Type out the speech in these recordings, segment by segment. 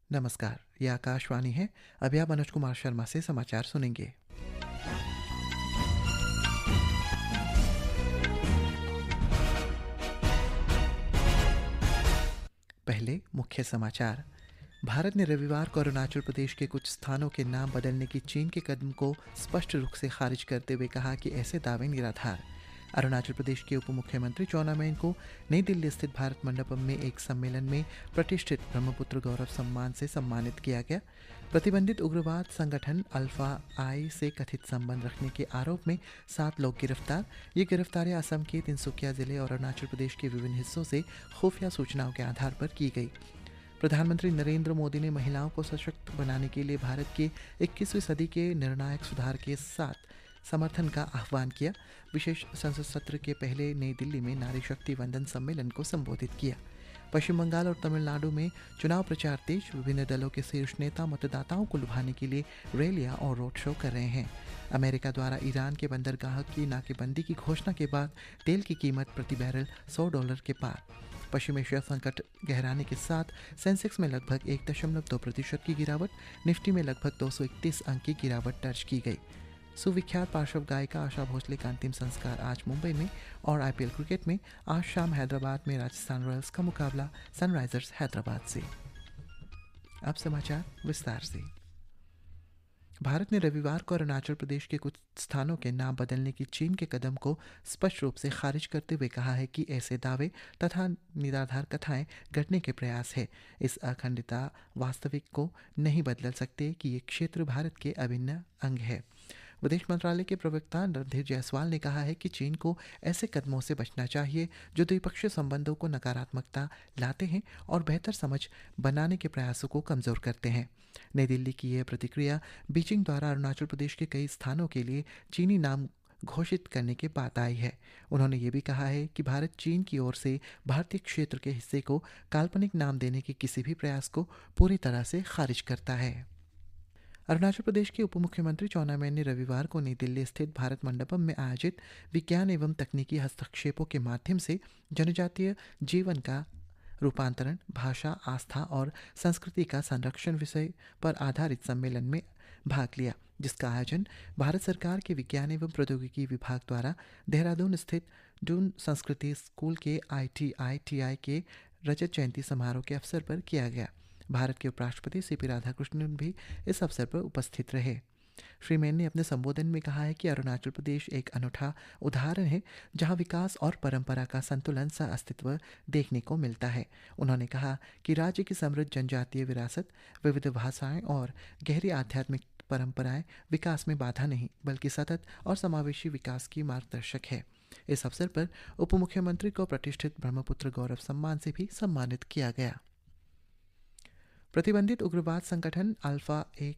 नमस्कार, ये आकाशवाणी है। अभी आप मनोज कुमार शर्मा से समाचार सुनेंगे। पहले मुख्य समाचार। भारत ने रविवार को अरुणाचल प्रदेश के कुछ स्थानों के नाम बदलने की चीन के कदम को स्पष्ट रूप से खारिज करते हुए कहा कि ऐसे दावे निराधार। अरुणाचल प्रदेश के उप मुख्यमंत्री चाउना मेन को नई दिल्ली स्थित भारत मंडपम में एक सम्मेलन में प्रतिष्ठित ब्रह्मपुत्र गौरव सम्मान से सम्मानित किया गया। प्रतिबंधित उग्रवाद संगठन अल्फा आई से कथित संबंध रखने के आरोप में 7 लोग गिरफ्तार। ये गिरफ्तारियां असम के तिनसुकिया जिले और अरुणाचल प्रदेश के विभिन्न हिस्सों से खुफिया सूचनाओं के आधार पर की गई। प्रधानमंत्री नरेंद्र मोदी ने महिलाओं को सशक्त बनाने के लिए भारत के 21वीं सदी के निर्णायक सुधार के साथ समर्थन का आह्वान किया। विशेष संसद सत्र के पहले नई दिल्ली में नारी शक्ति वंदन सम्मेलन को संबोधित किया। पश्चिम बंगाल और तमिलनाडु में चुनाव प्रचार तेज। विभिन्न दलों के शीर्ष नेता मतदाताओं को लुभाने के लिए रैलियां और रोड शो कर रहे हैं। अमेरिका द्वारा ईरान के बंदरगाह की नाकेबंदी की घोषणा के बाद तेल की कीमत प्रति बैरल $100 के पार। पश्चिम एशिया संकट गहराने के साथ सेंसेक्स में लगभग 1.2% की गिरावट, निफ्टी में लगभग 231 अंक की गिरावट दर्ज की गई। सुविख्यात पार्श्व गायिका आशा भोसले का अंतिम संस्कार आज मुंबई में। और आईपीएल क्रिकेट में आज शाम हैदराबाद में राजस्थान रॉयल्स का मुकाबला सनराइजर्स हैदराबाद से। अब समाचार विस्तार से। भारत ने रविवार को अरुणाचल प्रदेश के कुछ स्थानों के नाम बदलने की चीन के कदम को स्पष्ट रूप से खारिज करते हुए कहा है कि ऐसे दावे तथा निराधार कथाएं गढ़ने के प्रयास है। इस अखंडता वास्तविक को नहीं बदल सकते कि ये क्षेत्र भारत के अभिन्न अंग है। विदेश मंत्रालय के प्रवक्ता रणधीर जायसवाल ने कहा है कि चीन को ऐसे कदमों से बचना चाहिए जो द्विपक्षीय संबंधों को नकारात्मकता लाते हैं और बेहतर समझ बनाने के प्रयासों को कमजोर करते हैं। नई दिल्ली की यह प्रतिक्रिया बीजिंग द्वारा अरुणाचल प्रदेश के कई स्थानों के लिए चीनी नाम घोषित करने के बाद आई है। उन्होंने ये भी कहा है कि भारत चीन की ओर से भारतीय क्षेत्र के हिस्से को काल्पनिक नाम देने के किसी भी प्रयास को पूरी तरह से खारिज करता है। अरुणाचल प्रदेश के उप मुख्यमंत्री चाउना मेन ने रविवार को नई दिल्ली स्थित भारत मंडपम में आयोजित विज्ञान एवं तकनीकी हस्तक्षेपों के माध्यम से जनजातीय जीवन का रूपांतरण, भाषा, आस्था और संस्कृति का संरक्षण विषय पर आधारित सम्मेलन में भाग लिया, जिसका आयोजन भारत सरकार के विज्ञान एवं प्रौद्योगिकी विभाग द्वारा देहरादून स्थित दून संस्कृति स्कूल के ITI के रजत जयंती समारोह के अवसर पर किया गया। भारत के उपराष्ट्रपति CP राधाकृष्णन भी इस अवसर पर उपस्थित रहे। श्री मेन ने अपने संबोधन में कहा है कि अरुणाचल प्रदेश एक अनूठा उदाहरण है जहां विकास और परंपरा का संतुलन सा अस्तित्व देखने को मिलता है। उन्होंने कहा कि राज्य की समृद्ध जनजातीय विरासत, विविध भाषाएं और गहरी आध्यात्मिक परंपराएं विकास में बाधा नहीं बल्कि सतत और समावेशी विकास की मार्गदर्शक है। इस अवसर पर उप मुख्यमंत्री को प्रतिष्ठित ब्रह्मपुत्र गौरव सम्मान से भी सम्मानित किया गया। प्रतिबंधित उग्रवाद संगठन अल्फा ए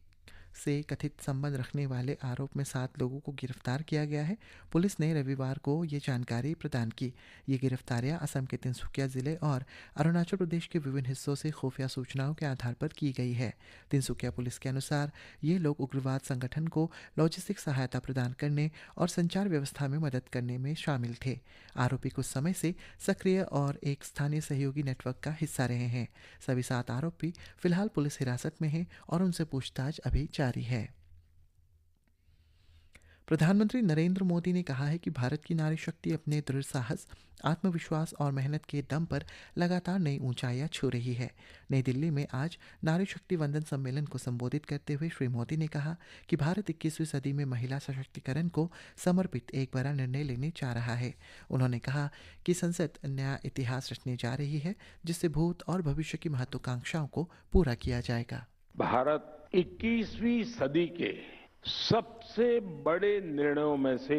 से कथित संबंध रखने वाले आरोप में 7 लोगों को गिरफ्तार किया गया है। पुलिस ने रविवार को ये जानकारी प्रदान की। ये गिरफ्तारियां असम के तिनसुकिया जिले और अरुणाचल प्रदेश के विभिन्न हिस्सों से खुफिया सूचनाओं के आधार पर की गई है। तिनसुकिया पुलिस के अनुसार ये लोग उग्रवाद संगठन को लॉजिस्टिक सहायता प्रदान करने और संचार व्यवस्था में मदद करने में शामिल थे। आरोपी कुछ समय से सक्रिय और एक स्थानीय सहयोगी नेटवर्क का हिस्सा रहे हैं। सभी 7 आरोपी फिलहाल पुलिस हिरासत में हैं और उनसे पूछताछ अभी जारी है। प्रधानमंत्री नरेंद्र मोदी ने कहा है कि भारत की नारी शक्ति अपने दृढ़ साहस, आत्मविश्वास और मेहनत के दम पर लगातार नई ऊंचाइयां छू रही है। नई दिल्ली में आज नारी शक्ति वंदन सम्मेलन को संबोधित करते हुए श्री मोदी ने कहा कि भारत 21वीं सदी में महिला सशक्तिकरण को समर्पित एक बड़ा निर्णय लेने जा रहा है। उन्होंने कहा कि संसद नया इतिहास रचने जा रही है जिससे भूत और भविष्य की महत्वाकांक्षाओं को पूरा किया जाएगा। भारत 21वीं सदी के सबसे बड़े निर्णयों में से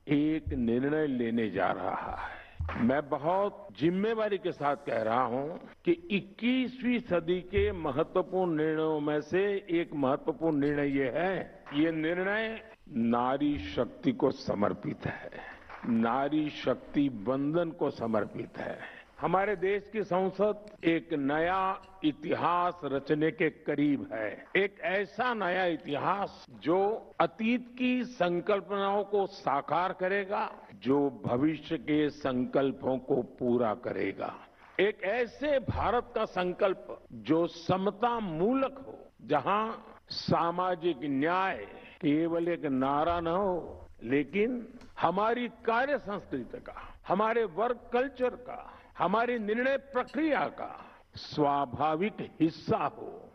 एक निर्णय लेने जा रहा है। मैं बहुत जिम्मेवारी के साथ कह रहा हूं कि 21वीं सदी के महत्वपूर्ण निर्णयों में से एक महत्वपूर्ण निर्णय ये है, ये निर्णय नारी शक्ति को समर्पित है, नारी शक्ति वंदन को समर्पित है। हमारे देश की संसद एक नया इतिहास रचने के करीब है, एक ऐसा नया इतिहास जो अतीत की संकल्पनाओं को साकार करेगा, जो भविष्य के संकल्पों को पूरा करेगा। एक ऐसे भारत का संकल्प जो समता मूलक हो, जहां सामाजिक न्याय केवल एक नारा न हो, लेकिन हमारी कार्य संस्कृति का, हमारे वर्क कल्चर का, हमारी निर्णय प्रक्रिया का स्वाभाविक हिस्सा हो।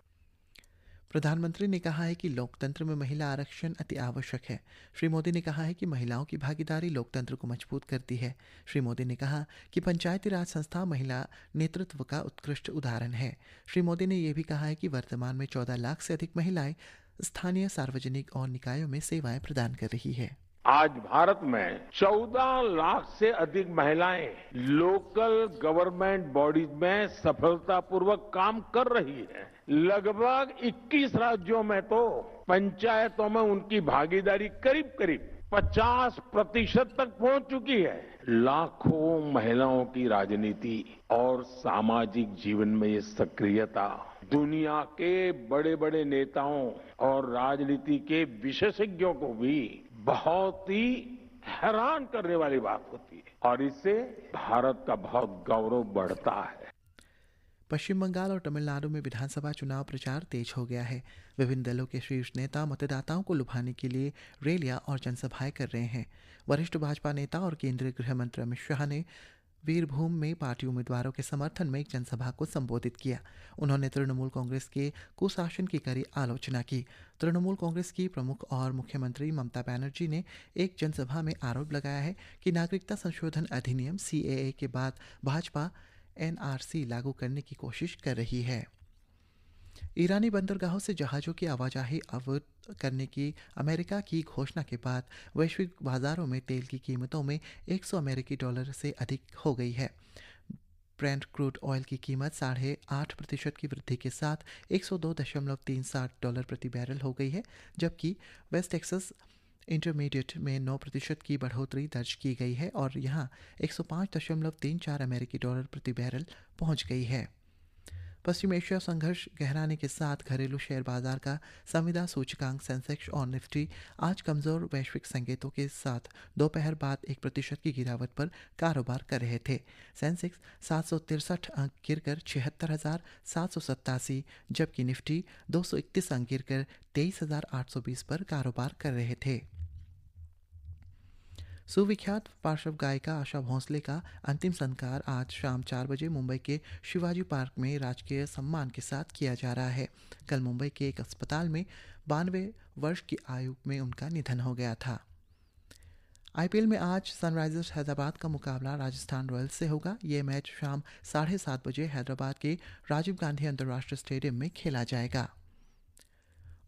प्रधानमंत्री ने कहा है कि लोकतंत्र में महिला आरक्षण अति आवश्यक है। श्री मोदी ने कहा है कि महिलाओं की भागीदारी लोकतंत्र को मजबूत करती है। श्री मोदी ने कहा कि पंचायती राज संस्था महिला नेतृत्व का उत्कृष्ट उदाहरण है। श्री मोदी ने यह भी कहा है कि वर्तमान में 14 लाख से अधिक महिलाएं स्थानीय, सार्वजनिक और निकायों में सेवाएं प्रदान कर रही है। आज भारत में 14 लाख से अधिक महिलाएं लोकल गवर्नमेंट बॉडीज में सफलतापूर्वक काम कर रही हैं। लगभग 21 राज्यों में तो पंचायतों में उनकी भागीदारी करीब करीब 50% तक पहुंच चुकी है। लाखों महिलाओं की राजनीति और सामाजिक जीवन में ये सक्रियता दुनिया के बड़े बड़े नेताओं और राजनीति के विशेषज्ञों को भी बहुत ही हैरान करने वाली बात होती है और इससे भारत का बहुत गौरव बढ़ता है। पश्चिम बंगाल और तमिलनाडु में विधानसभा चुनाव प्रचार तेज हो गया है। विभिन्न दलों के शीर्ष नेता मतदाताओं को लुभाने के लिए रैलियां और जनसभाएं कर रहे हैं। वरिष्ठ भाजपा नेता और केंद्रीय गृह मंत्री अमित शाह ने वीरभूम में पार्टी उम्मीदवारों के समर्थन में एक जनसभा को संबोधित किया। उन्होंने तृणमूल कांग्रेस के कुशासन की कड़ी आलोचना की। तृणमूल कांग्रेस की प्रमुख और मुख्यमंत्री ममता बनर्जी ने एक जनसभा में आरोप लगाया है कि नागरिकता संशोधन अधिनियम CAA के बाद भाजपा NRC लागू करने की कोशिश कर रही है। ईरानी बंदरगाहों से जहाज़ों की आवाजाही अवरुद्ध करने की अमेरिका की घोषणा के बाद वैश्विक बाजारों में तेल की कीमतों में $100 से अधिक हो गई है। ब्रेंट क्रूड ऑयल की कीमत 8.5% की वृद्धि के साथ $102.37 प्रति बैरल हो गई है, जबकि वेस्ट टेक्सास इंटरमीडिएट में 9% की बढ़ोतरी दर्ज की गई है और यहां $105.34 प्रति बैरल पहुंच गई है। पश्चिम एशिया संघर्ष गहराने के साथ घरेलू शेयर बाजार का संविदा सूचकांक सेंसेक्स और निफ्टी आज कमजोर वैश्विक संकेतों के साथ दोपहर बाद 1% की गिरावट पर कारोबार कर रहे थे। सेंसेक्स 763 अंक गिरकर 76,787, जबकि निफ्टी 231 अंक गिरकर 23,820 पर कारोबार कर रहे थे। सुविख्यात पार्श्व गायिका आशा भोंसले का अंतिम संस्कार आज शाम 4 बजे मुंबई के शिवाजी पार्क में राजकीय सम्मान के साथ किया जा रहा है। कल मुंबई के एक अस्पताल में 92 वर्ष की आयु में उनका निधन हो गया था। IPL में आज सनराइजर्स हैदराबाद का मुकाबला राजस्थान रॉयल्स से होगा। ये मैच शाम 7:30 बजे हैदराबाद के राजीव गांधी अंतर्राष्ट्रीय स्टेडियम में खेला जाएगा।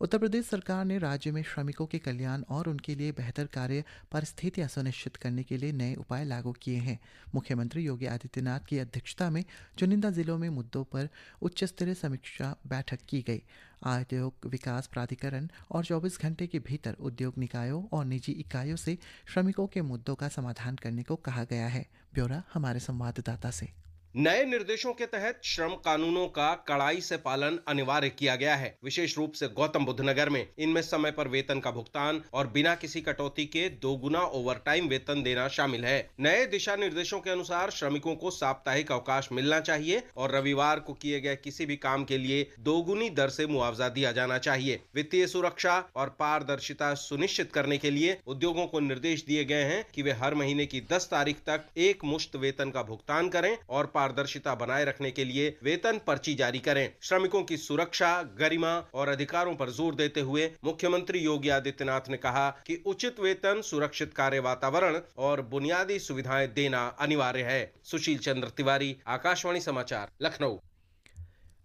उत्तर प्रदेश सरकार ने राज्य में श्रमिकों के कल्याण और उनके लिए बेहतर कार्य परिस्थितियां सुनिश्चित करने के लिए नए उपाय लागू किए हैं। मुख्यमंत्री योगी आदित्यनाथ की अध्यक्षता में चुनिंदा जिलों में मुद्दों पर उच्च स्तरीय समीक्षा बैठक की गई। उद्योग विकास प्राधिकरण और 24 घंटे के भीतर उद्योग निकायों और निजी इकाइयों से श्रमिकों के मुद्दों का समाधान करने को कहा गया है। ब्यौरा हमारे संवाददाता से। नए निर्देशों के तहत श्रम कानूनों का कड़ाई से पालन अनिवार्य किया गया है। विशेष रूप से गौतम बुद्ध नगर में इनमें समय पर वेतन का भुगतान और बिना किसी कटौती के 2 गुना ओवरटाइम वेतन देना शामिल है। नए दिशा निर्देशों के अनुसार श्रमिकों को साप्ताहिक अवकाश मिलना चाहिए और रविवार को किए गए किसी भी काम के लिए 2 गुनी दर से मुआवजा दिया जाना चाहिए। वित्तीय सुरक्षा और पारदर्शिता सुनिश्चित करने के लिए उद्योगों को निर्देश दिए गए हैं कि वे हर महीने की 10 तारीख तक एक मुश्त वेतन का भुगतान करें और पारदर्शिता बनाए रखने के लिए वेतन पर्ची जारी करें। श्रमिकों की सुरक्षा, गरिमा और अधिकारों पर जोर देते हुए मुख्यमंत्री योगी आदित्यनाथ ने कहा कि उचित वेतन, सुरक्षित कार्य वातावरण और बुनियादी सुविधाएं देना अनिवार्य है। सुशील चंद्र तिवारी, आकाशवाणी समाचार, लखनऊ।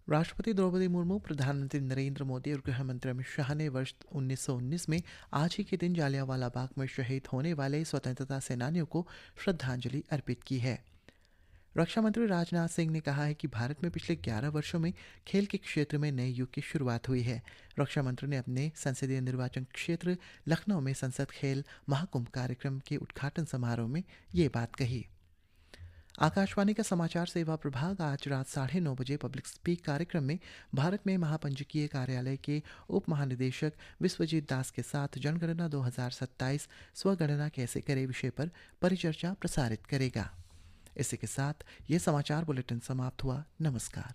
राष्ट्रपति द्रौपदी मुर्मू, प्रधानमंत्री नरेंद्र मोदी और गृह मंत्री अमित शाह ने वर्ष 1919 में आज ही के दिन जालियांवाला बाग में शहीद होने वाले स्वतंत्रता सेनानियों को श्रद्धांजलि अर्पित की है। रक्षा मंत्री राजनाथ सिंह ने कहा है कि भारत में पिछले 11 वर्षों में खेल के क्षेत्र में नए युग की शुरुआत हुई है। रक्षा मंत्री ने अपने संसदीय निर्वाचन क्षेत्र लखनऊ में संसद खेल महाकुंभ कार्यक्रम के उद्घाटन समारोह में ये बात कही। आकाशवाणी का समाचार सेवा प्रभाग आज रात 9:30 बजे पब्लिक स्पीक कार्यक्रम में भारत में महापंजीकीय कार्यालय के उप महानिदेशक विश्वजीत दास के साथ जनगणना 2027 स्वगणना कैसे करें विषय पर परिचर्चा प्रसारित करेगा। इसी के साथ ये समाचार बुलेटिन समाप्त हुआ। नमस्कार।